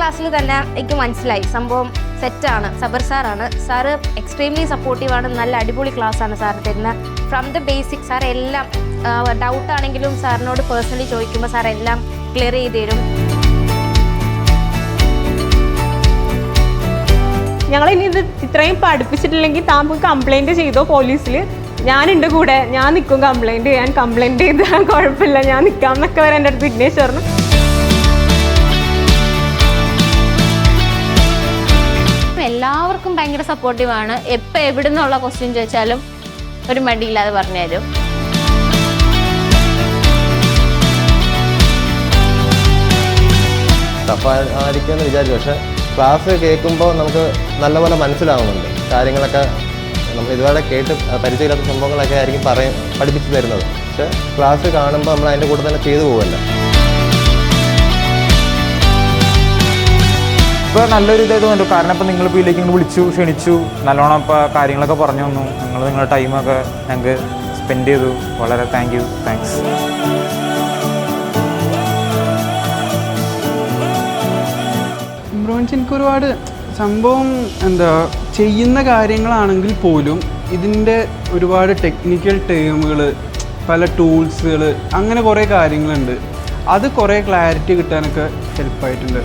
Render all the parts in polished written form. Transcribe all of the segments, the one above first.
ക്ലാസ്സിൽ തന്നെ എനിക്ക് മനസ്സിലായി സംഭവം സെറ്റാണ്. സബർ സാറാണ്. സാറ് എക്സ്ട്രീംലി സപ്പോർട്ടീവാണ്. നല്ല അടിപൊളി ക്ലാസ്സാണ് സാർ തരുന്നത്. ഫ്രം ദ ബേസിക് സാർ എല്ലാം ഡൗട്ടാണെങ്കിലും സാറിനോട് പേഴ്സണലി ചോദിക്കുമ്പോൾ സാർ എല്ലാം ക്ലിയർ ചെയ്ത് തരും. ഞങ്ങളിനി ഇത് ഇത്രയും പഠിപ്പിച്ചിട്ടില്ലെങ്കിൽ താൻ കംപ്ലൈൻറ്റ് ചെയ്തോ പോലീസിൽ, ഞാനുണ്ട് കൂടെ, ഞാൻ നിൽക്കും കംപ്ലൈൻറ്റ് ചെയ്യാൻ, കംപ്ലൈൻറ്റ് ചെയ്താൽ കുഴപ്പമില്ല, ഞാൻ നിൽക്കാം എന്നൊക്കെ വരെ എൻ്റെ അടുത്ത് വിഘ്നേഷ് പറഞ്ഞു. എല്ലാവർക്കും ഭയങ്കര സപ്പോർട്ടീവാണ്. എപ്പോൾ എവിടെ നിന്നുള്ള ക്വസ്റ്റ്യൻ ചോദിച്ചാലും ഒരു മടിയില്ലാതെ പറഞ്ഞു തരും. ടഫായിരിക്കുമെന്ന് വിചാരിച്ചു, പക്ഷേ ക്ലാസ് കേൾക്കുമ്പോൾ നമുക്ക് നല്ലപോലെ മനസ്സിലാവുന്നുണ്ട്. കാര്യങ്ങളൊക്കെ നമ്മൾ ഇതുവരെ കേട്ട് പരിചയമില്ലാത്ത സംഭവങ്ങളൊക്കെ ആയിരിക്കും പഠിപ്പിച്ച് തരുന്നത്. പക്ഷേ ക്ലാസ് കാണുമ്പോൾ നമ്മൾ അതിൻ്റെ കൂടെ തന്നെ ചെയ്തു പോകുമല്ലോ. ഇപ്പോൾ നല്ലൊരു ഇതായിട്ട് തോന്നുന്നു. കാരണം ഇപ്പോൾ നിങ്ങളിപ്പോൾ ഇതിലേക്ക് ഇങ്ങനെ വിളിച്ചു ക്ഷണിച്ചു, നല്ലോണം ഇപ്പോൾ കാര്യങ്ങളൊക്കെ പറഞ്ഞു തന്നു. നിങ്ങളുടെ ടൈമൊക്കെ ഞങ്ങൾക്ക് സ്പെൻഡ് ചെയ്തു. വളരെ താങ്ക്സ്. എനിക്ക് ഒരുപാട് സംഭവം ചെയ്യുന്ന കാര്യങ്ങളാണെങ്കിൽ പോലും ഇതിൻ്റെ ഒരുപാട് ടെക്നിക്കൽ ടേമുകൾ, പല ടൂൾസുകൾ, അങ്ങനെ കുറേ കാര്യങ്ങളുണ്ട്. അത് കുറേ ക്ലാരിറ്റി കിട്ടാനൊക്കെ ഹെൽപ്പായിട്ടുണ്ട്.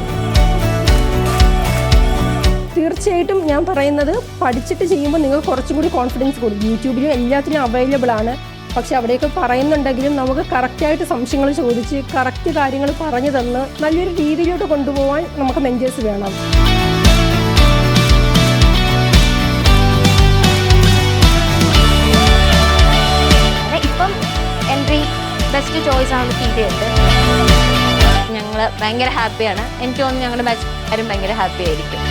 തീർച്ചയായിട്ടും ഞാൻ പറയുന്നത് പഠിച്ചിട്ട് ചെയ്യുമ്പോൾ നിങ്ങൾ കുറച്ചും കൂടി കോൺഫിഡൻസ് കൊടുക്കും. യൂട്യൂബിലും എല്ലാത്തിനും അവൈലബിൾ ആണ്. പക്ഷെ അവിടെയൊക്കെ പറയുന്നുണ്ടെങ്കിലും നമുക്ക് കറക്റ്റായിട്ട് സംശയങ്ങൾ ചോദിച്ച് കറക്റ്റ് കാര്യങ്ങൾ പറഞ്ഞു തന്ന് നല്ലൊരു രീതിയിലോട്ട് കൊണ്ടുപോകാൻ നമുക്ക് മെൻറ്റേഴ്സ് വേണം. ഇപ്പം എൻട്രി ബെസ്റ്റ് ചോയ്സ് ആണ് ഫീൽ ചെയ്തത്. ഞങ്ങൾ ഭയങ്കര ഹാപ്പിയാണ്. എനിക്ക് തോന്നുന്നു ഞങ്ങളുടെ ബാച്ചുകാരും ഭയങ്കര ഹാപ്പി ആയിരിക്കും.